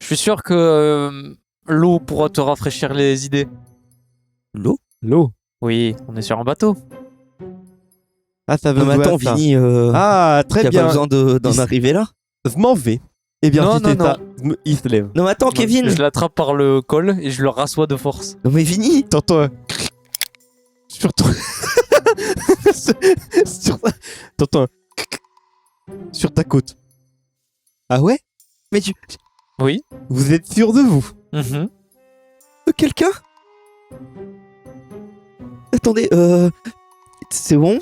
Je suis sûr que l'eau pourra te rafraîchir les idées. L'eau ? L'eau. Oui, on est sur un bateau. Ah, ça veut Non mais jouer à attends, ça. Vinny, Ah, t'as très pas bien. besoin d'en arriver là ? Je m'en vais. Eh bien, Non, si c'est non, ça, il se lève. Non mais attends, Kevin. Je l'attrape par le col et je le rassois de force. Non mais Vinny. T'entends sur ton... sur... T'entends sur ta côte. Ah ouais ? Mais tu... Oui. Vous êtes sûr de vous ? Mhm. Quelqu'un ? Attendez, c'est bon ?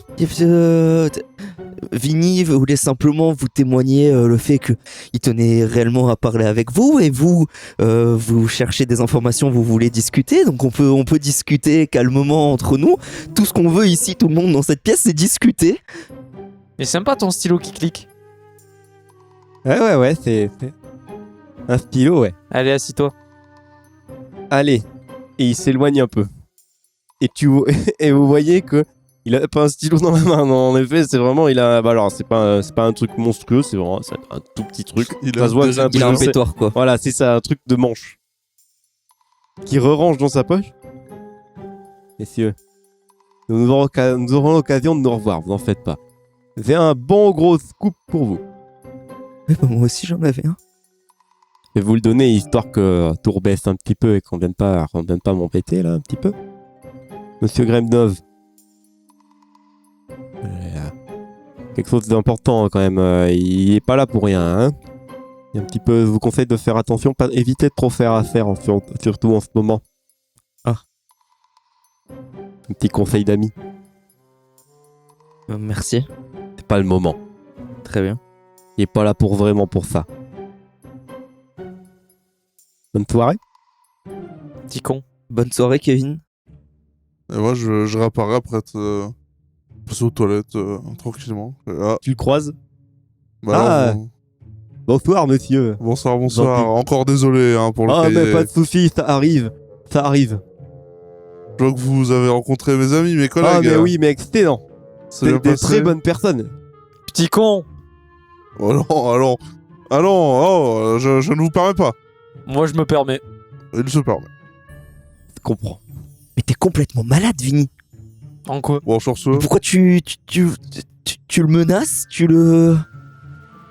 Vinny voulait simplement vous témoigner le fait qu'il tenait réellement à parler avec vous et vous, vous cherchez des informations, vous voulez discuter, donc on peut discuter calmement entre nous. Tout ce qu'on veut ici, tout le monde dans cette pièce, c'est discuter. Mais sympa ton stylo qui clique. Ouais, c'est un stylo, ouais. Allez, assis-toi. Allez, et il s'éloigne un peu. Et vous voyez que il a pas un stylo dans la main. Non, en effet, c'est vraiment bah alors c'est pas un truc monstrueux, c'est vraiment un tout petit truc. Ça se voit que c'est Il a un peu- pétoire quoi. Voilà, c'est ça, un truc de manche qui re-range dans sa poche. Messieurs, nous aurons l'occasion de nous revoir, vous en faites pas. J'ai un bon gros scoop pour vous. Ouais, bah, moi aussi j'en avais un. Je vais vous le donner histoire que tout rebaisse un petit peu et qu'on vienne pas m'embêter là un petit peu. Monsieur Gremnov. Quelque chose d'important quand même. Il est pas là pour rien. Hein, et un petit peu, je vous conseille de faire attention, évitez de trop faire affaire, surtout en ce moment. Ah. Un petit conseil d'ami. Merci. C'est pas le moment. Très bien. Il est pas là vraiment pour ça. Bonne soirée. Petit con. Bonne soirée Kevin. Et moi, je réapparais après passer aux toilettes tranquillement. Ah, Tu le croises. bah alors, Bonsoir monsieur. bonsoir. Gentil. Encore désolé pour le Ah cahier. mais pas de soucis, ça arrive. Je vois que vous avez rencontré mes amis, mes collègues. Ah mais oui, mais excellent. C'est bien Des passé. très bonnes personnes. Petit con. Allons, je ne vous permets pas. Moi, je me permets. Il se permet. Je comprends. Mais t'es complètement malade Vinny. En quoi? Bon, sur ce, Pourquoi tu le menaces?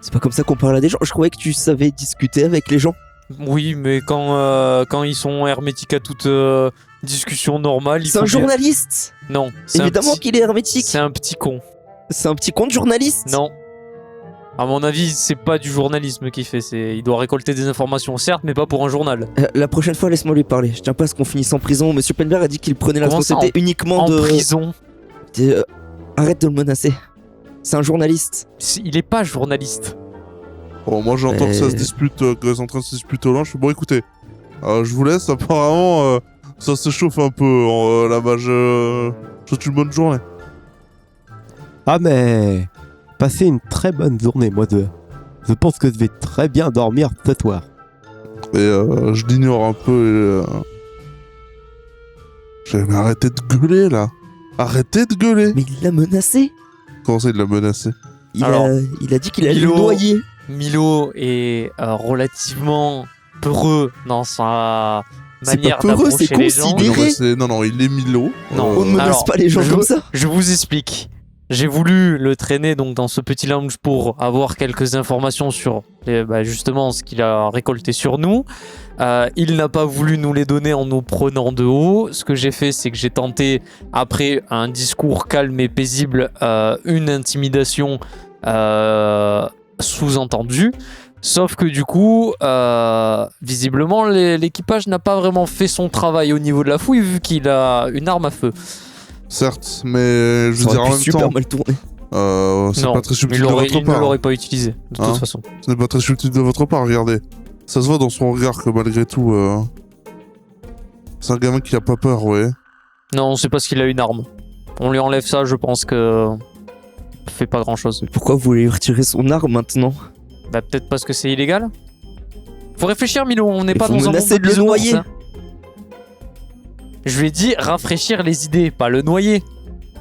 C'est pas comme ça qu'on parle à des gens. Je croyais que tu savais discuter avec les gens. Oui, mais quand ils sont hermétiques à toute discussion normale, il C'est faut un bien- journaliste. Non, c'est Évidemment qu'il est hermétique. c'est un petit con. C'est un petit compte journaliste. Non. À mon avis, c'est pas du journalisme qu'il fait. Il doit récolter des informations, certes, mais pas pour un journal. La prochaine fois, laisse-moi lui parler. Je tiens pas à ce qu'on finisse en prison. Monsieur Penberg a dit qu'il prenait la Comment ça, responsabilité uniquement En de. prison. Arrête de le menacer. C'est un journaliste. Il est pas journaliste. bon, moi j'entends que ça se dispute, qu'ils sont en train de se disputer au loin. Je fais bon, écoutez, je vous laisse. Apparemment, ça s'échauffe un peu là-bas. Je souhaite une bonne journée. Ah mais passez une très bonne journée, moi je pense que je vais très bien dormir ce soir. Et je l'ignore un peu. Mais arrêtez de gueuler là. Arrêtez de gueuler. Mais il l'a menacé. Comment ça, il l'a menacé? Il a dit qu'il allait le Milo- noyer. Milo est relativement peureux dans sa C'est manière pas peureux, d'approcher c'est les gens. considéré. Non, il est Milo. Non. On ne menace Alors, pas les gens comme ça. Je vous explique. J'ai voulu le traîner donc dans ce petit lounge pour avoir quelques informations sur justement ce qu'il a récolté sur nous. Il n'a pas voulu nous les donner en nous prenant de haut. Ce que j'ai fait, c'est que j'ai tenté, après un discours calme et paisible, une intimidation sous-entendue. Sauf que du coup, visiblement, l'équipage n'a pas vraiment fait son travail au niveau de la fouille vu qu'il a une arme à feu. Certes, mais je Ça veux dire aurait en pu même super temps, mal tourner. c'est Non, pas très subtil de il votre ne part. l'aurait pas utilisé, de Hein toute façon. Ce n'est pas très subtil de votre part, regardez. Ça se voit dans son regard que malgré tout, c'est un gamin qui a pas peur, ouais. Non, c'est parce qu'il a une arme. On lui enlève ça, je pense que... fait pas grand-chose. Pourquoi vous voulez lui retirer son arme maintenant? Bah peut-être parce que c'est illégal. Faut réfléchir, Milo, on n'est Il pas faut dans un monde menacer de le bisounours, noyer. hein. Je lui ai dit rafraîchir les idées, pas le noyer.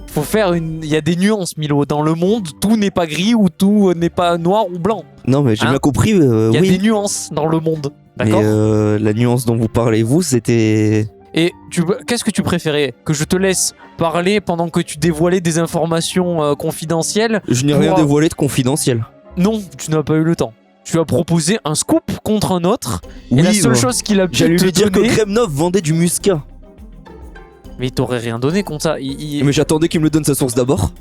Faut faire il y a des nuances, Milo. Dans le monde, tout n'est pas gris ou tout n'est pas noir ou blanc. Non, mais j'ai Hein? bien compris. Il y a Oui. des nuances dans le monde. D'accord. La nuance dont vous parlez, vous, c'était... Et qu'est-ce que tu préférais? Que je te laisse parler pendant que tu dévoilais des informations confidentielles? Je n'ai rien dévoilé de confidentiel. Non, tu n'as pas eu le temps. Tu as proposé un scoop contre un autre. Oui, et la seule chose qu'il a pu j'allais te lui dire donner... que Gremnov vendait du muscat. Mais il t'aurait rien donné contre ça. Mais j'attendais qu'il me donne sa source d'abord.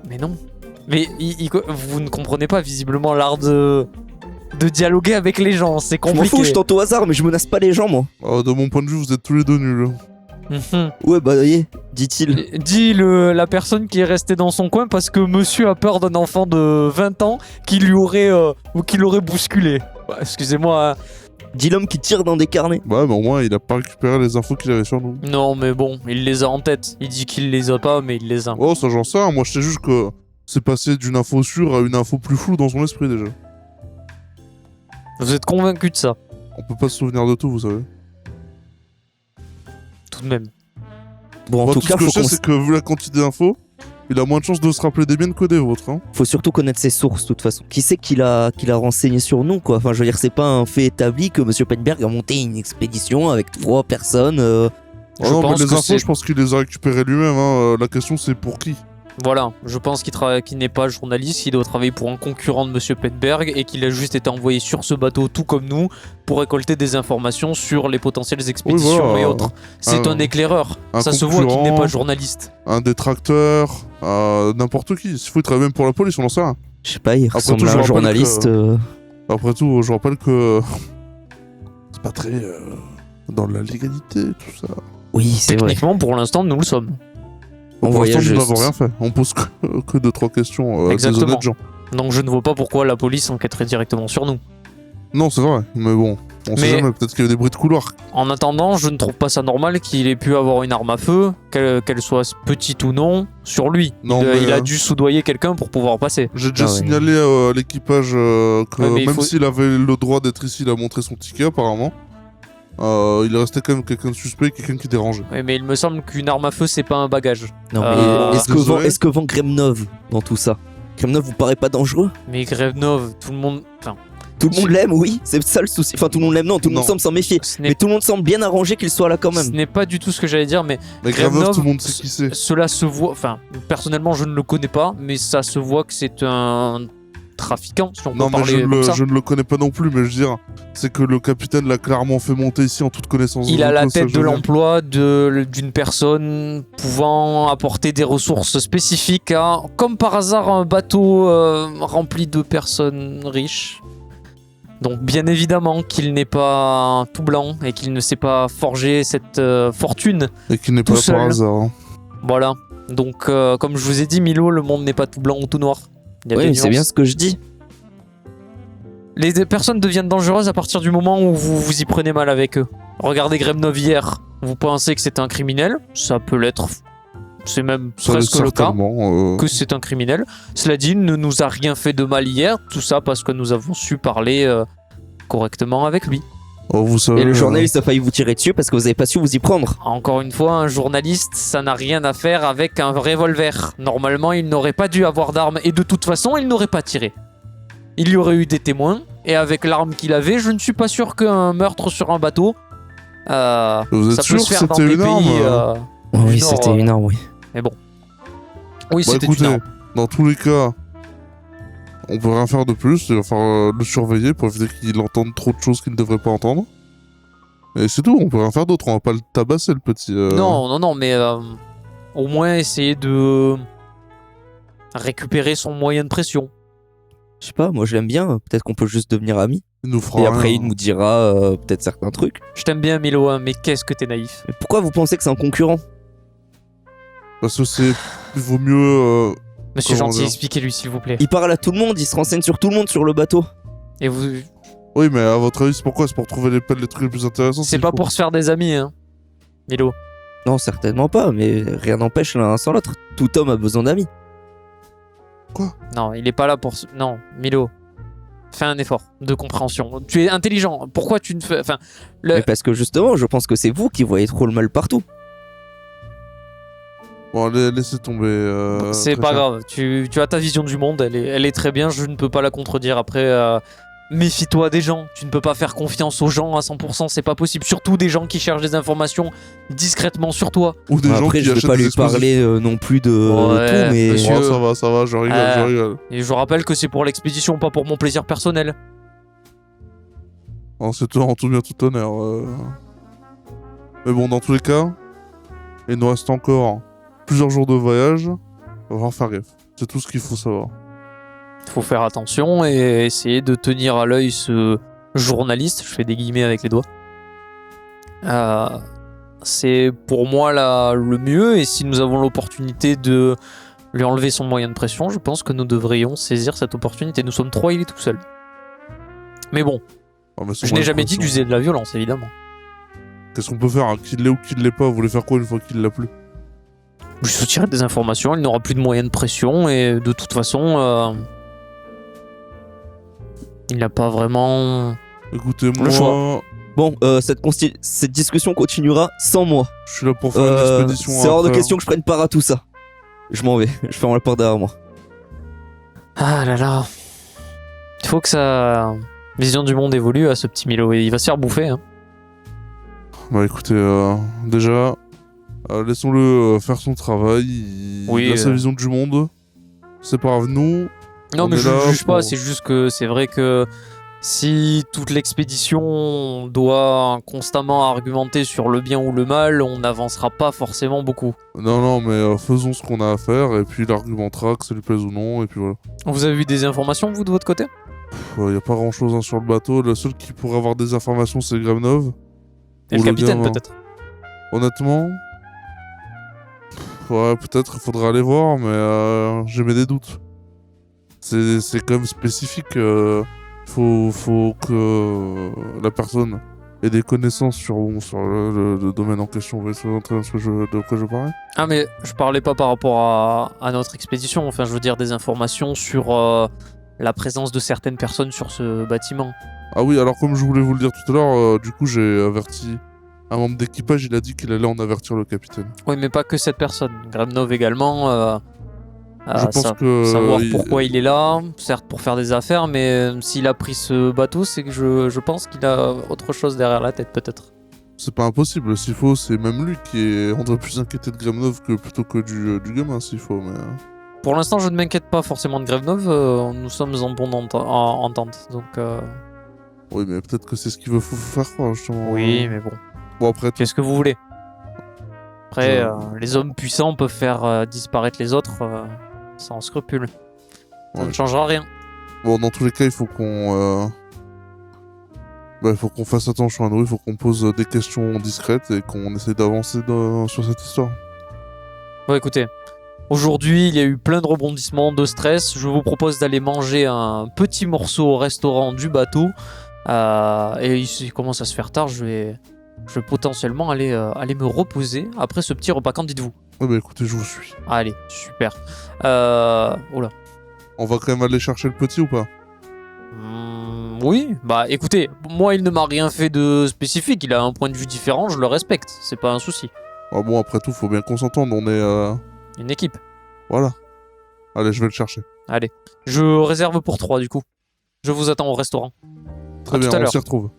Mais non. Mais vous ne comprenez pas visiblement l'art de dialoguer avec les gens. C'est Je m'en compliqué. fous, je tente au hasard, mais je menace pas les gens, moi. De mon point de vue, vous êtes tous les deux nuls. Mhm. Ouais, bah, voyez, dit-il. Dis la personne qui est restée dans son coin parce que monsieur a peur d'un enfant de 20 ans qui l'aurait bousculé. Bah, excusez-moi. Hein. Dit l'homme qui tire dans des carnets. Ouais, mais au moins, il a pas récupéré les infos qu'il avait sur nous. Non, mais bon, il les a en tête. Il dit qu'il les a pas, mais il les a. Oh, ça j'en sais rien. Moi, je sais juste que c'est passé d'une info sûre à une info plus floue dans son esprit déjà. Vous êtes convaincu de ça, On peut pas se souvenir de tout, vous savez. tout de même. Bon, en Moi, tout tout cas, ce que faut, je sais, c'est que vu la quantité d'infos, il a moins de chances de se rappeler des miennes que des vôtres. Hein. faut surtout connaître ses sources, de toute façon. Qui c'est qu'il a renseigné sur nous, quoi. Enfin, je veux dire, c'est pas un fait établi que Monsieur Penberg a monté une expédition avec 3 personnes. Ah non, mais pense les que infos, c'est- je pense qu'il les a récupérées lui-même. Hein. La question, c'est pour qui? Voilà, je pense qu'il n'est pas journaliste, qu'il doit travailler pour un concurrent de Monsieur Penberg et qu'il a juste été envoyé sur ce bateau, tout comme nous, pour récolter des informations sur les potentielles expéditions voilà. et autres. C'est un éclaireur, ça se voit qu'il n'est pas journaliste. Un détracteur, n'importe qui. S'il faut, il travaille même pour la police, on en sait rien. Je sais pas, il Après ressemble tout, à je un rappelle journaliste. que- Après tout, je rappelle que c'est pas très dans la légalité, tout ça. Oui, c'est vrai. Techniquement, pour l'instant, nous le sommes. On Pour l'instant, voyage nous juste. n'avons rien fait. On pose que 2-3 questions à des Exactement. honnêtes gens. Donc je ne vois pas pourquoi la police enquêterait directement sur nous. Non, c'est vrai, mais bon, on sait Mais- jamais. Peut-être qu'il y a eu des bruits de couloir. En attendant, je ne trouve pas ça normal qu'il ait pu avoir une arme à feu, qu'elle soit petite ou non, sur lui. Non, Il mais, a dû soudoyer quelqu'un pour pouvoir passer. J'ai déjà Ah ouais. signalé à l'équipage que Ouais, mais il même faut- s'il avait le droit d'être ici, il a montré son ticket apparemment. Il restait quand même quelqu'un de suspect, quelqu'un qui dérangeait. Oui, mais il me semble qu'une arme à feu, c'est pas un bagage. Non, Euh, mais désolé. est-ce que vend Gremnov dans tout ça? Gremnov vous paraît pas dangereux? Mais Grevenov, tout le monde. Enfin, Tout le monde l'aime, oui, c'est ça le souci. Enfin, tout le monde l'aime, non, tout le monde Non. semble s'en méfier. ce Mais n'est tout le monde semble bien arrangé qu'il soit là quand ce même. n'est pas du tout ce que j'allais dire, mais Mais Grevenov, Gravenov, tout le monde sait qui c'est. cela se voit. Enfin, personnellement, je ne le connais pas, mais ça se voit que c'est un trafiquant, si on peut Non, mais parler comme ça. je ne le connais pas non plus, mais je veux dire, c'est que le capitaine l'a clairement fait monter ici en toute connaissance Il a la cause, ça, tête je de veux dire. l'emploi d'une personne pouvant apporter des ressources spécifiques à, comme par hasard, un bateau rempli de personnes riches. Donc bien évidemment qu'il n'est pas tout blanc et qu'il ne s'est pas forgé cette fortune. Et qu'il n'est tout pas là par seul. hasard. Hein. Voilà. Donc comme je vous ai dit, Milo, le monde n'est pas tout blanc ou tout noir. Il y a Oui, des c'est bien nuances. ce que je dis. Les personnes deviennent dangereuses à partir du moment où vous vous y prenez mal avec eux. Regardez Gremnov hier. Vous pensez que c'est un criminel, ça peut l'être. C'est même Ça presque l'est le cas certainement, que c'est un criminel. Cela dit, il ne nous a rien fait de mal hier. Tout ça parce que nous avons su parler correctement avec lui. Oh, vous savez, Et le journaliste a failli vous tirer dessus parce que vous avez pas su vous y prendre. Encore une fois, un journaliste, ça n'a rien à faire avec un revolver. Normalement, il n'aurait pas dû avoir d'arme et de toute façon, il n'aurait pas tiré. Il y aurait eu des témoins et avec l'arme qu'il avait, je ne suis pas sûr qu'un meurtre sur un bateau, Vous êtes ça sûr peut se que faire dans c'était des une arme, pays. Oui, du Nord, c'était une arme, oui. Oui, Bah c'était écoutez, une arme. dans tous les cas, on peut rien faire de plus. Il va falloir le surveiller pour éviter qu'il entende trop de choses qu'il ne devrait pas entendre. Et c'est tout, on peut rien faire d'autre. On va pas le tabasser, le petit. Non, mais au moins essayer de récupérer son moyen de pression. Je sais pas, moi je l'aime bien. Peut-être qu'on peut juste devenir amis. Il nous fera Et rien. après, il nous dira peut-être certains trucs. Je t'aime bien, Milo, hein, mais qu'est-ce que t'es naïf. Mais pourquoi vous pensez que c'est un concurrent? Parce que c'est. Il vaut mieux. Monsieur Comment Gentil, dire expliquez-lui, s'il vous plaît. Il parle à tout le monde, il se renseigne sur tout le monde sur le bateau. Et vous, Oui, mais à votre avis, c'est pourquoi? C'est pour trouver les trucs les plus intéressants. c'est s'il pas faut. pour se faire des amis, hein, Milo. Non, certainement pas, mais rien n'empêche l'un sans l'autre. Tout homme a besoin d'amis. Non, il est pas là pour. Non, Milo. Fais un effort de compréhension. Tu es intelligent. Pourquoi tu ne fais. Enfin, Mais parce que justement, je pense que c'est vous qui voyez trop le mal partout. Bon, laissez tomber. c'est très pas cher. grave. Tu as ta vision du monde. Elle est très bien. Je ne peux pas la contredire. Après, méfie-toi des gens. Tu ne peux pas faire confiance aux gens à 100%, c'est pas possible. Surtout des gens qui cherchent des informations discrètement sur toi. Ou des gens Après, qui je vais achètent pas des lui explosifs. parler non plus de Ouais, tout, mais monsieur. Oh, ça va, je rigole. Et je rappelle que c'est pour l'expédition, pas pour mon plaisir personnel. Oh, c'est en tout bien tout honneur. Mais bon, dans tous les cas, il nous reste encore plusieurs jours de voyage. On va faire gaffe. C'est tout ce qu'il faut savoir. Il faut faire attention et essayer de tenir à l'œil ce journaliste. Je fais des guillemets avec les doigts. C'est pour moi le mieux. Et si nous avons l'opportunité de lui enlever son moyen de pression, je pense que nous devrions saisir cette opportunité. Nous sommes 3, il est tout seul. Mais bon, Ah, mais sans je n'ai moyen de jamais dit pression. d'user de la violence, évidemment. Qu'est-ce qu'on peut faire, hein, qu'il l'ait ou qu'il l'ait pas? Vous voulez faire quoi une fois qu'il l'a plus? Je soutirerai des informations, il n'aura plus de moyens de pression et de toute façon, il n'a pas vraiment... Écoutez, Le choix. moi, bon, cette discussion continuera sans moi. je suis là pour faire une expédition. C'est hors de après, question que je prenne part à tout ça. Je m'en vais, je ferme la porte derrière moi. Ah là là. Il faut que sa vision du monde évolue à ce petit Milo. Et il va se faire bouffer. Hein. Bah écoutez, déjà, laissons-le faire son travail. Il a sa vision du monde. C'est pas grave, nous. Non, On mais est je là ne juge pas. pour- C'est juste que c'est vrai que si toute l'expédition doit constamment argumenter sur le bien ou le mal, on n'avancera pas forcément beaucoup. Non, mais faisons ce qu'on a à faire et puis il argumentera que ça lui plaise ou non et puis voilà. Vous avez eu des informations, vous, de votre côté? Y a pas grand-chose sur le bateau. Le seul qui pourrait avoir des informations, c'est Gramnov. Et le Ou capitaine, gamin. peut-être? Honnêtement, ouais, peut-être il faudra aller voir, mais j'ai mes des doutes. C'est quand même spécifique. Faut que la personne ait des connaissances sur le domaine en question. Vous voyez très bien de quoi je parlais? Ah, mais je parlais pas par rapport à notre expédition. Enfin, je veux dire des informations sur la présence de certaines personnes sur ce bâtiment. Ah oui, alors comme je voulais vous le dire tout à l'heure, du coup j'ai averti un membre d'équipage, il a dit qu'il allait en avertir le capitaine. Oui, mais pas que cette personne. Gramnov également. Je pense que savoir pourquoi il est là, certes pour faire des affaires, mais s'il a pris ce bateau, c'est que je pense qu'il a autre chose derrière la tête, peut-être. c'est pas impossible. S'il faut, c'est même lui on devrait plus inquiéter de Gramnov plutôt que du gamin s'il faut. Mais Pour l'instant, je ne m'inquiète pas forcément de Gramnov. Nous sommes en bonne entente, donc... oui, mais peut-être que c'est ce qu'il veut faire croire justement. Oui, mais bon. Bon après, Qu'est-ce que vous voulez? Après, Je- les hommes puissants peuvent faire disparaître les autres sans scrupule. Ça Ouais. ne changera rien. bon dans tous les cas, il faut qu'on fasse attention à nous. Il faut qu'on pose des questions discrètes et qu'on essaie d'avancer sur cette histoire. Bon, écoutez, aujourd'hui, il y a eu plein de rebondissements, de stress. Je vous propose d'aller manger un petit morceau au restaurant du bateau. Et il commence à se faire tard. Je vais potentiellement aller me reposer après ce petit repas. Qu'en dites-vous? Ouais, bah écoutez, je vous suis. Allez, super. Oula. On va quand même aller chercher le petit ou pas? Oui, bah écoutez, moi il ne m'a rien fait de spécifique. Il a un point de vue différent, je le respecte. C'est pas un souci. Ah bon, après tout, faut bien qu'on s'entende. On est Une équipe. voilà. Allez, je vais le chercher. Allez. Je réserve pour 3 du coup. Je vous attends au restaurant. Très À bien, tout à on l'heure. s'y retrouve.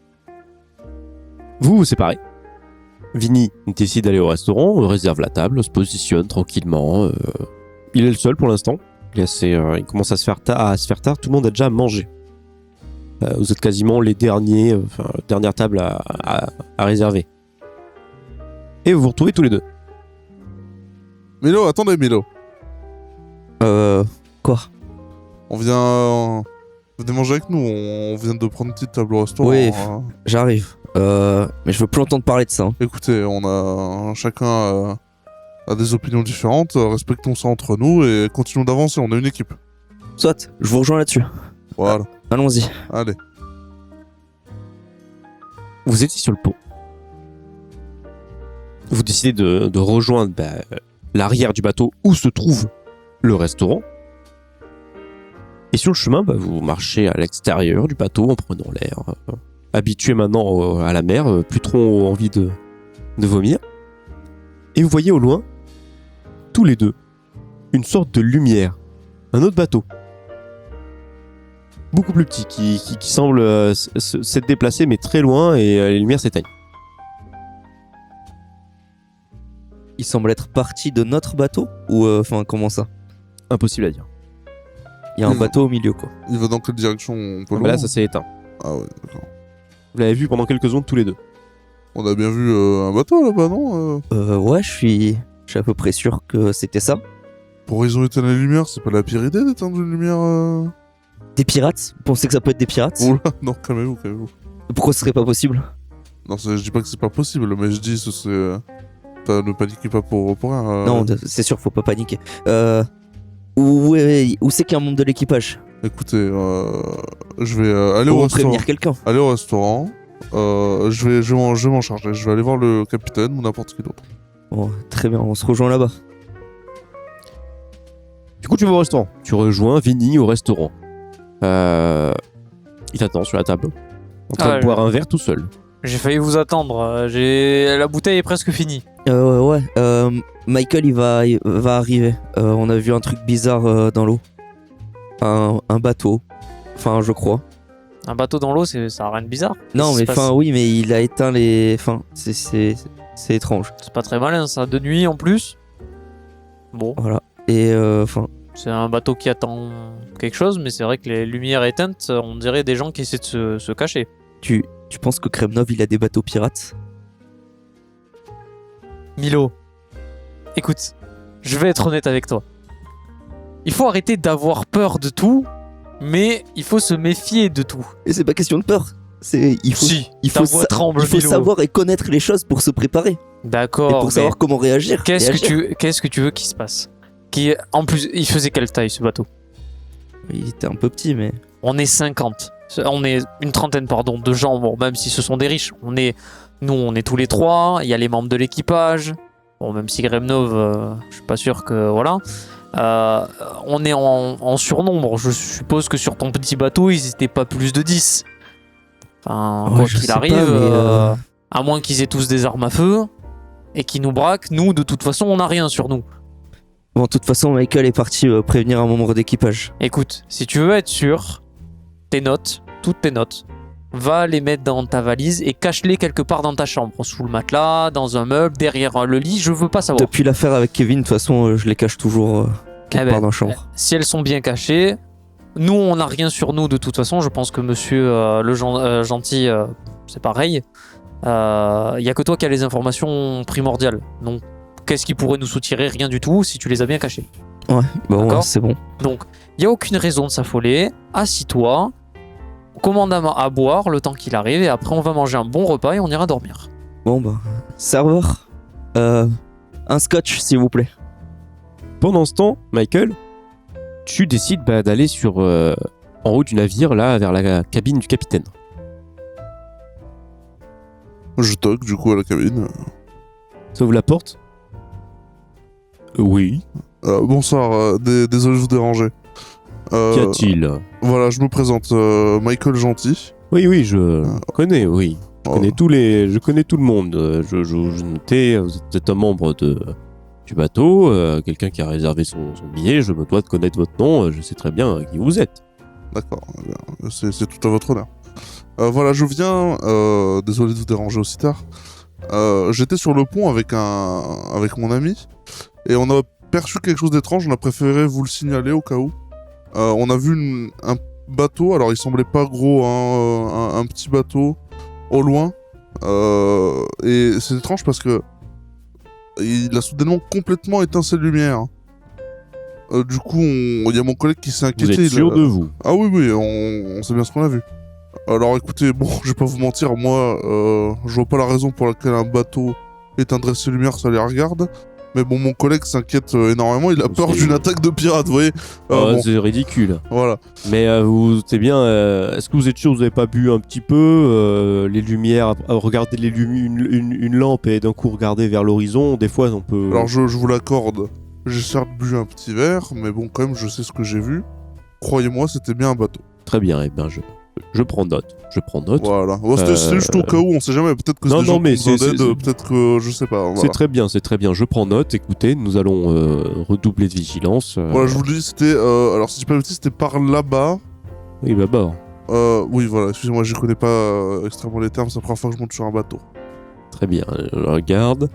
Vous vous séparez. Vinny décide d'aller au restaurant, réserve la table, se positionne tranquillement. Il est le seul pour l'instant. Il commence à se faire tard. Tout le monde a déjà mangé. Vous êtes quasiment les dernières tables à réserver. Et vous vous retrouvez tous les deux. Milo, attendez, Milo. Quoi? On vient. Venez manger avec nous. On vient de prendre une petite table au restaurant. Oui. hein. J'arrive. Mais je veux plus entendre parler de ça. Hein. Écoutez, on a chacun a des opinions différentes. Respectons ça entre nous et continuons d'avancer. On est une équipe. Soit, je vous rejoins là-dessus. Voilà. Allons-y. Allez. Vous étiez sur le pont. Vous décidez de rejoindre l'arrière du bateau où se trouve le restaurant. Et sur le chemin, vous marchez à l'extérieur du bateau en prenant l'air. Habitué maintenant à la mer, plus trop envie de vomir. Et vous voyez au loin, tous les deux, une sorte de lumière. Un autre bateau. beaucoup plus petit, qui semble s'être déplacé, mais très loin, et les lumières s'éteignent. Il semble être parti de notre bateau ou enfin comment ça? Impossible à dire. Il y a un bateau au milieu quoi. Il va dans quelle direction? Un peu Bah loin là, ça s'est éteint. Ah ouais, d'accord. Vous l'avez vu pendant quelques secondes tous les deux. On a bien vu un bateau là-bas, non Ouais, je suis à peu près sûr que c'était ça. Pour ils ont éteint les lumières, c'est pas la pire idée d'éteindre une lumière Des pirates? Vous pensez que ça peut être des pirates? Oula, non, calmez-vous. Pourquoi ce serait pas possible? Non, je dis pas que c'est pas possible, mais je dis c'est... Ne paniquez pas pour rien. Non, c'est sûr, faut pas paniquer. Où c'est qu'il y a un membre de l'équipage? Écoutez, je vais aller au Pour restaurant. prévenir quelqu'un. Aller au restaurant. Je vais m'en charger. Je vais aller voir le capitaine ou n'importe qui d'autre. Bon, très bien, on se rejoint là-bas. Du coup, tu vas au restaurant. Tu rejoins Vinny au restaurant. Il t'attend sur la table, en train de boire un verre tout seul. J'ai failli vous attendre. La bouteille est presque finie. Ouais. Michael, il va arriver. On a vu un truc bizarre dans l'eau. Un bateau. Enfin, je crois. Un bateau dans l'eau, ça a rien de bizarre. Non, Qu'est-ce mais qui se passe? enfin, oui, mais il a éteint les. Enfin, c'est étrange. C'est pas très malin, ça. De nuit en plus. Bon, Voilà. Et enfin, c'est un bateau qui attend quelque chose, mais c'est vrai que les lumières éteintes, on dirait des gens qui essaient de se cacher. tu penses que Kremnov, il a des bateaux pirates? Milo, écoute, je vais être honnête avec toi. Il faut arrêter d'avoir peur de tout, mais il faut se méfier de tout. Et c'est pas question de peur. Il faut ta voix tremble, il faut Milo. savoir et connaître les choses pour se préparer. Et D'accord, pour savoir comment réagir. qu'est-ce que tu veux qu'il se passe? En plus, il faisait quelle taille ce bateau? Il était un peu petit, mais. On est 50. On est une trentaine, pardon, de gens, bon, même si ce sont des riches. Nous, on est tous les trois. Il y a les membres de l'équipage. Bon, même si Gremnov, je suis pas sûr que. Voilà. On est en surnombre. Je suppose que sur ton petit bateau, ils étaient pas plus de 10. Enfin, Ouais, quoi je qu'il sais arrive, pas, mais, à moins qu'ils aient tous des armes à feu et qu'ils nous braquent, nous, de toute façon, on n'a rien sur nous. Bon, de toute façon, Michael est parti prévenir un membre d'équipage. Écoute, si tu veux être sûr, toutes tes notes, va les mettre dans ta valise et cache-les quelque part dans ta chambre, sous le matelas, dans un meuble, derrière le lit, je veux pas savoir. Depuis l'affaire avec Kevin, de toute façon, je les cache toujours quelque part dans la chambre. Si elles sont bien cachées, nous on n'a rien sur nous de toute façon, je pense que monsieur gentil, c'est pareil. Il y a que toi qui as les informations primordiales, donc qu'est-ce qui pourrait nous soutirer? Rien du tout si tu les as bien cachées. Ouais, bon, D'accord. ouais, c'est bon. Donc, il n'y a aucune raison de s'affoler. Assis-toi, commande à boire le temps qu'il arrive et après on va manger un bon repas et on ira dormir. Bon, bah, serveur, un scotch, s'il vous plaît. Pendant ce temps, Michael, tu décides d'aller en haut du navire, là, vers la cabine du capitaine. Je toque du coup à la cabine. Ça ouvre la porte? Oui. Bonsoir, désolé de vous déranger. Qu'y a-t-il? Voilà, je me présente, Michael Gentil. Oui, je connais, oui. Je connais tout le monde. Je notais, vous êtes un membre du bateau, quelqu'un qui a réservé son billet, je me dois de connaître votre nom, je sais très bien qui vous êtes. D'accord, c'est tout à votre honneur. Voilà, je viens, désolé de vous déranger aussi tard. J'étais sur le pont avec mon ami, et on a perçu quelque chose d'étrange, on a préféré vous le signaler au cas où. On a vu un bateau, alors il semblait pas gros, hein, un petit bateau, au loin. Et c'est étrange parce que il a soudainement complètement éteint ses lumières. Du coup, il y a mon collègue qui s'est inquiété. Vous êtes sûr de vous? Ah oui, on sait bien ce qu'on a vu. Alors écoutez, bon, je vais pas vous mentir, moi, je vois pas la raison pour laquelle un bateau éteindrait ses lumières, ça les regarde. Mais bon, mon collègue s'inquiète énormément, il a peur d'une attaque de pirates, vous voyez. Bon, c'est ridicule. voilà. Mais c'est bien, est-ce que vous êtes sûr que vous avez pas bu un petit peu les lumières, regarder une lampe et d'un coup regarder vers l'horizon, des fois on peut... Alors je vous l'accorde, j'ai certes bu un petit verre, mais bon, quand même, je sais ce que j'ai vu. Croyez-moi, c'était bien un bateau. Très bien, et bien je prends note. Voilà. Oh, c'était juste au cas où, on sait jamais, peut-être que c'est des gens qui ont besoin d'aide, peut-être que, je sais pas. Voilà. C'est très bien, je prends note, écoutez, nous allons redoubler de vigilance. Voilà, je vous le dis, c'était, alors si je dis pas de bêtises, c'était par là-bas, Oui, bah. Oui, voilà, excusez-moi, je connais pas extrêmement les termes, c'est la première fois que je monte sur un bateau. Très bien, je regarde.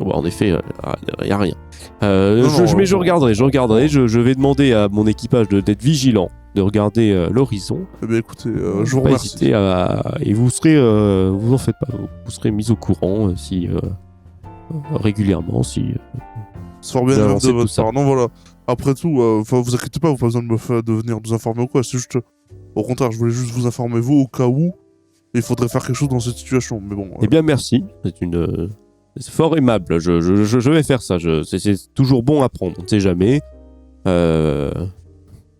En effet, il n'y a rien. Je regarderai. Je vais demander à mon équipage d'être vigilant, de regarder l'horizon. Eh bien, écoutez, je vous Pas remercie. hésiter et vous serez, vous en faites pas, vous serez mis au courant si régulièrement, si. C'est fort bien J'ai aimable avancé de tout votre ça. part. Non, voilà. Après tout, vous inquiétez pas, vous n'avez pas besoin de venir nous informer ou quoi. C'est juste. Au contraire, je voulais juste vous informer, vous, au cas où il faudrait faire quelque chose dans cette situation. Mais bon. Eh bien, merci. C'est fort aimable. Je vais faire ça. C'est toujours bon à prendre. On ne sait jamais. C'est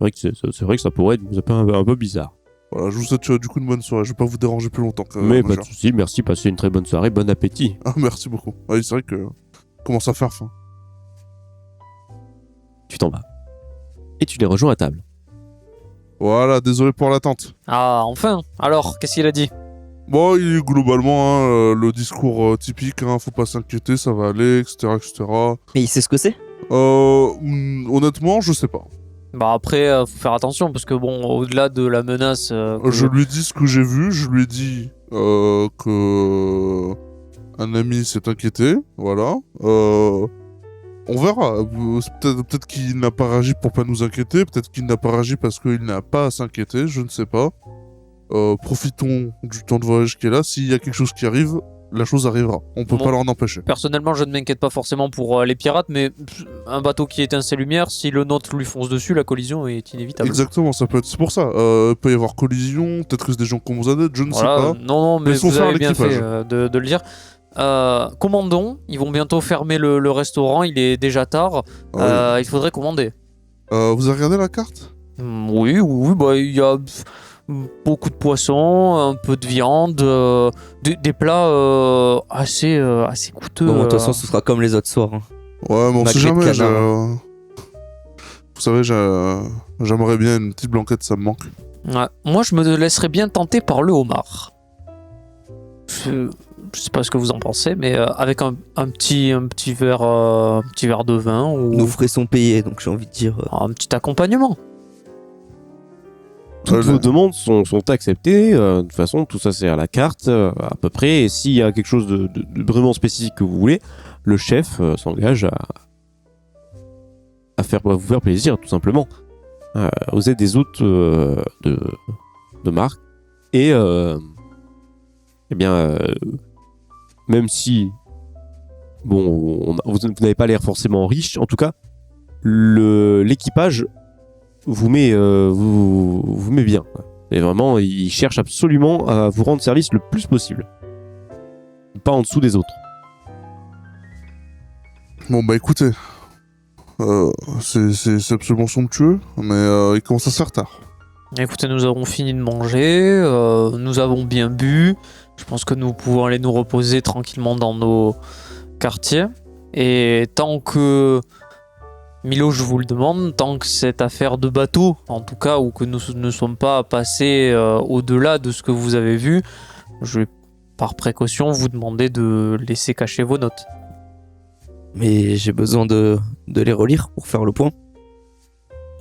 vrai que ça pourrait être un peu bizarre. Voilà, je vous souhaite du coup une bonne soirée. Je vais pas vous déranger plus longtemps. Mais pas Major. de soucis. Merci. Passez une très bonne soirée. Bon appétit. Ah, merci beaucoup. Oui, c'est vrai que. Commence à faire faim. Tu t'en vas. Et tu les rejoins à table. Voilà, désolé pour l'attente. Ah, enfin. Alors, qu'est-ce qu'il a dit? Bon, il est globalement, hein, le discours typique, hein, faut pas s'inquiéter, ça va aller, etc., etc. Mais il sait ce que c'est? Honnêtement, je sais pas. Bah après, faut faire attention parce que bon, au-delà de la menace, Je lui ai dit ce que j'ai vu, je lui ai dit que un ami s'est inquiété, voilà. On verra. Peut-être qu'il n'a pas réagi pour pas nous inquiéter, peut-être qu'il n'a pas réagi parce qu'il n'a pas à s'inquiéter, je ne sais pas. Profitons du temps de voyage qui est là. S'il y a quelque chose qui arrive, la chose arrivera. On peut Bon. pas l'en empêcher. personnellement, je ne m'inquiète pas forcément pour les pirates, mais un bateau qui éteint ses lumières, si le nôtre lui fonce dessus, la collision est inévitable. Exactement, ça peut être. C'est pour ça. Il peut y avoir collision, peut-être que c'est des gens qu'on vous a d'aide, je ne Voilà, sais pas. non, mais Mais faut vous faire avez bien l'équipage. fait de le dire. Commandons, ils vont bientôt fermer le restaurant, il est déjà tard. Ah Il faudrait commander. oui. Vous avez regardé la carte? Oui, bah il y a beaucoup de poissons, un peu de viande, des plats assez coûteux. Bon, de toute façon, ce sera comme les autres soirs. hein. Ouais, mais on sait Magret de jamais. canard. Vous savez, j'aimerais bien une petite blanquette, ça me manque. Ouais. Moi, je me laisserais bien tenter par le homard. Je sais pas ce que vous en pensez, mais avec un petit verre de vin ou Nos frais sont payés, donc j'ai envie de dire. un petit accompagnement. Toutes Allez. vos demandes sont acceptées. De toute façon, tout ça c'est à la carte à peu près. Et s'il y a quelque chose de vraiment spécifique que vous voulez, le chef s'engage à vous faire plaisir, tout simplement. Vous êtes des hôtes de marque. Et eh bien, même si bon, vous n'avez pas l'air forcément riche, en tout cas, l'équipage vous met bien. Quoi. Et vraiment, il cherche absolument à vous rendre service le plus possible. Pas en dessous des autres. Bon, bah écoutez. C'est absolument somptueux, mais il commence à se faire tard. Écoutez, nous avons fini de manger, nous avons bien bu. Je pense que nous pouvons aller nous reposer tranquillement dans nos quartiers. Et tant que, Milo, je vous le demande, tant que cette affaire de bateau, en tout cas, ou que nous ne sommes pas passés au-delà de ce que vous avez vu, je vais par précaution vous demander de laisser cacher vos notes. Mais j'ai besoin de les relire pour faire le point.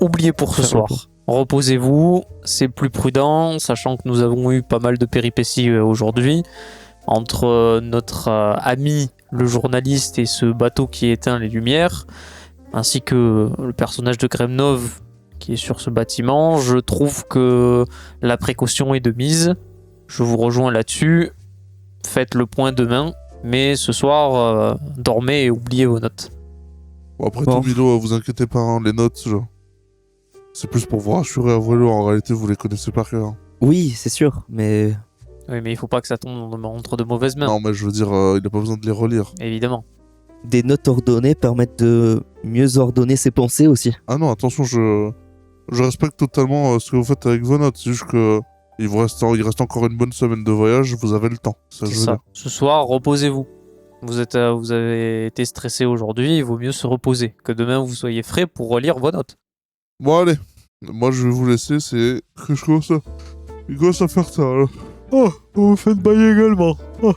Oubliez pour ce Faire le soir. Reposez-vous, c'est plus prudent, sachant que nous avons eu pas mal de péripéties aujourd'hui. Entre notre ami, le journaliste, et ce bateau qui éteint les lumières, ainsi que le personnage de Gremnov qui est sur ce bâtiment, je trouve que la précaution est de mise. Je vous rejoins là-dessus. Faites le point demain, mais ce soir, dormez et oubliez vos notes. Bon, après Bon. tout, Milo, vous inquiétez pas, hein, les notes, c'est plus pour vous rassurer à vrai, en réalité, vous les connaissez par cœur. Hein. Oui, c'est sûr, mais Oui, mais il faut pas que ça tombe entre de mauvaises mains, Non, mais je veux dire, il n'a pas besoin de les relire. évidemment. des notes ordonnées permettent de mieux ordonner ses pensées aussi. Ah non, attention, je respecte totalement ce que vous faites avec vos notes. C'est juste que il reste encore une bonne semaine de voyage, vous avez le temps. Ça, C'est je veux ça. dire. Ce soir, reposez-vous. Vous avez été stressé aujourd'hui, il vaut mieux se reposer. Que demain vous soyez frais pour relire vos notes. Bon, allez. Moi, je vais vous laisser, c'est que je commence à... Il commence à faire tard, là. Oh, on me fait bailler également. Oh.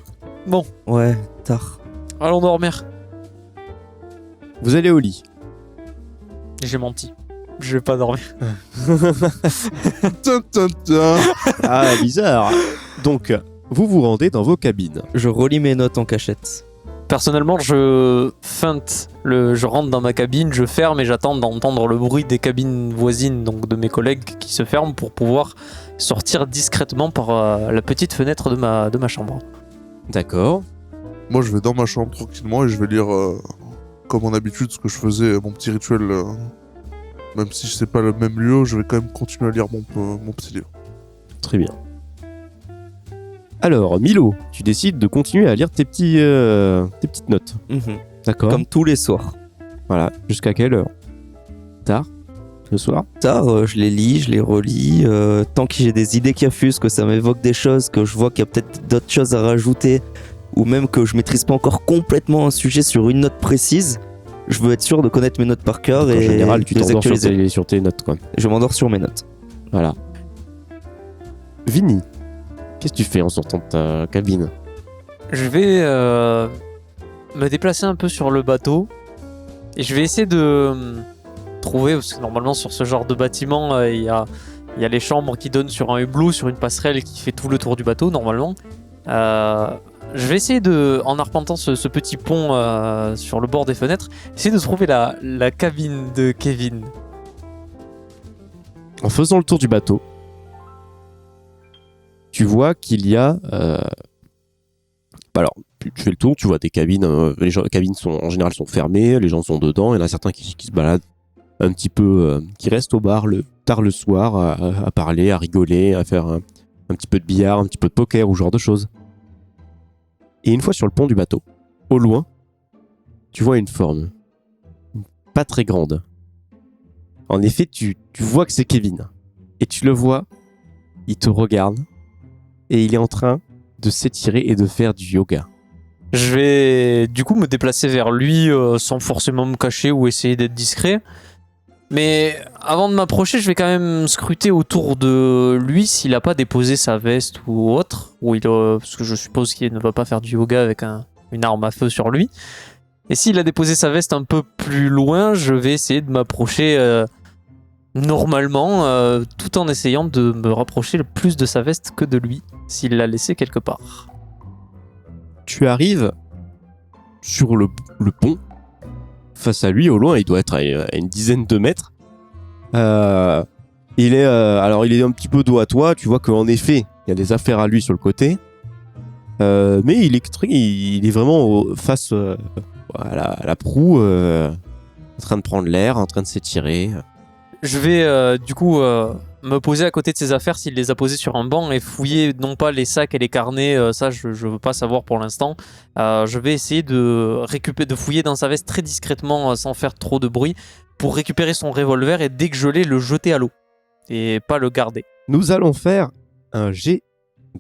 Ouais, tard. Allons dormir. Vous allez au lit. J'ai menti. Je vais pas dormir. Tin, tin, tin. Ah, bizarre. Donc, vous vous rendez dans vos cabines. Je relis mes notes en cachette. Personnellement, je feinte, je rentre dans ma cabine, je ferme et j'attends d'entendre le bruit des cabines voisines, donc de mes collègues qui se ferment pour pouvoir sortir discrètement par la petite fenêtre de ma chambre. D'accord. Moi, je vais dans ma chambre tranquillement et je vais lire, comme en habitude, ce que je faisais, mon petit rituel. Même si c'est pas le même lieu, je vais quand même continuer à lire mon petit livre. Très bien. Alors, Milo, tu décides de continuer à lire tes petites notes. D'accord. Comme tous les soirs. Voilà. Jusqu'à quelle heure? Tard? Le soir? Tard, je les lis, je les relis. Tant que j'ai des idées qui affusent, que ça m'évoque des choses, que je vois qu'il y a peut-être d'autres choses à rajouter, ou même que je maîtrise pas encore complètement un sujet sur une note précise, je veux être sûr de connaître mes notes par cœur En et général, tu de les t'endors actualiser. sur tes notes, quoi. Je m'endors sur mes notes. Voilà. Vinny, qu'est-ce que tu fais en sortant de ta cabine? Je vais me déplacer un peu sur le bateau et je vais essayer de trouver, parce que normalement sur ce genre de bâtiment, il y a les chambres qui donnent sur un hublot, sur une passerelle qui fait tout le tour du bateau normalement. Je vais essayer de, en arpentant ce petit pont sur le bord des fenêtres, essayer de trouver la cabine de Kevin. En faisant le tour du bateau, tu vois qu'il y a... Alors, tu fais le tour, tu vois des cabines. Les cabines en général sont fermées, les gens sont dedans. Il y en a certains qui se baladent un petit peu, qui restent au bar tard le soir à parler, à rigoler, à faire un petit peu de billard, un petit peu de poker ou ce genre de choses. Et une fois sur le pont du bateau, au loin, tu vois une forme pas très grande. En effet, tu vois que c'est Kevin. Et tu le vois, il te regarde et il est en train de s'étirer et de faire du yoga. Je vais du coup me déplacer vers lui sans forcément me cacher ou essayer d'être discret. Mais avant de m'approcher, je vais quand même scruter autour de lui s'il n'a pas déposé sa veste ou autre. Parce que je suppose qu'il ne va pas faire du yoga avec une arme à feu sur lui. Et s'il a déposé sa veste un peu plus loin, je vais essayer de m'approcher normalement, tout en essayant de me rapprocher le plus de sa veste que de lui, s'il l'a laissé quelque part. Tu arrives sur le pont. Face à lui, au loin, il doit être à une dizaine de mètres. Il est un petit peu dos à toi. Tu vois qu'en effet, il y a des affaires à lui sur le côté. Mais il est vraiment face à la proue, en train de prendre l'air, en train de s'étirer. Je vais du coup me poser à côté de ses affaires s'il les a posées sur un banc et fouiller non pas les sacs et les carnets, ça je veux pas savoir pour l'instant. Je vais essayer de fouiller dans sa veste très discrètement sans faire trop de bruit pour récupérer son revolver et dès que je l'ai, le jeter à l'eau et pas le garder. Nous allons faire un jet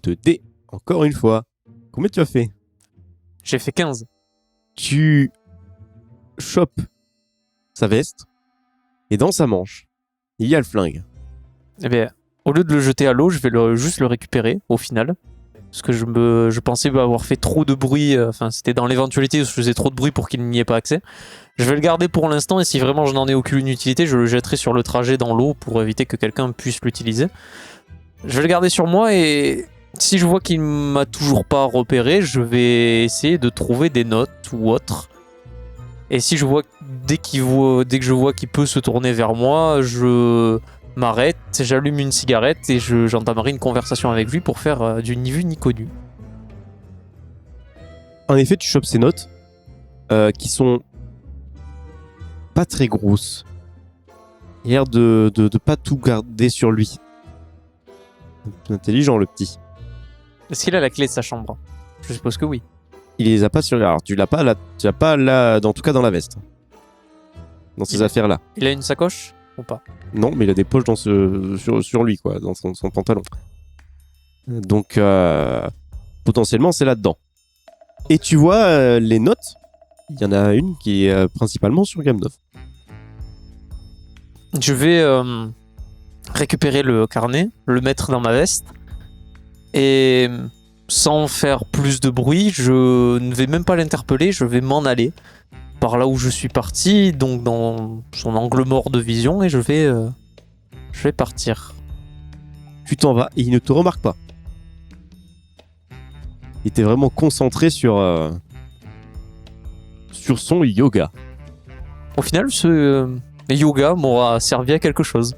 de dés, encore une fois. Combien tu as fait? J'ai fait 15. Tu chopes sa veste et dans sa manche, il y a le flingue. Eh bien, au lieu de le jeter à l'eau, je vais juste le récupérer au final. Parce que je pensais avoir fait trop de bruit. Enfin, c'était dans l'éventualité où je faisais trop de bruit pour qu'il n'y ait pas accès. Je vais le garder pour l'instant et si vraiment je n'en ai aucune utilité, je le jetterai sur le trajet dans l'eau pour éviter que quelqu'un puisse l'utiliser. Je vais le garder sur moi et si je vois qu'il m'a toujours pas repéré, je vais essayer de trouver des notes ou autre. Et si je vois, dès que je vois qu'il peut se tourner vers moi, je m'arrête, j'allume une cigarette et j'entamerai une conversation avec lui pour faire du ni vu ni connu. En effet, tu chopes ces notes qui sont pas très grosses. Il a l'air de pas tout garder sur lui. Intelligent, le petit. Est-ce qu'il a la clé de sa chambre? Je suppose que oui. Il les a pas sur... Alors, tu l'as pas là, en tout cas dans la veste. Dans ces affaires-là. Il a une sacoche ou pas? Non, mais il a des poches sur lui, quoi, dans son pantalon. Donc, potentiellement, c'est là-dedans. Et tu vois les notes. Il y en a une qui est principalement sur Gamnov. Je vais récupérer le carnet, le mettre dans ma veste et sans faire plus de bruit, je ne vais même pas l'interpeller, je vais m'en aller par là où je suis parti, donc dans son angle mort de vision, et je vais partir. Tu t'en vas et il ne te remarque pas. Il était vraiment concentré sur son yoga. Au final, ce yoga m'aura servi à quelque chose.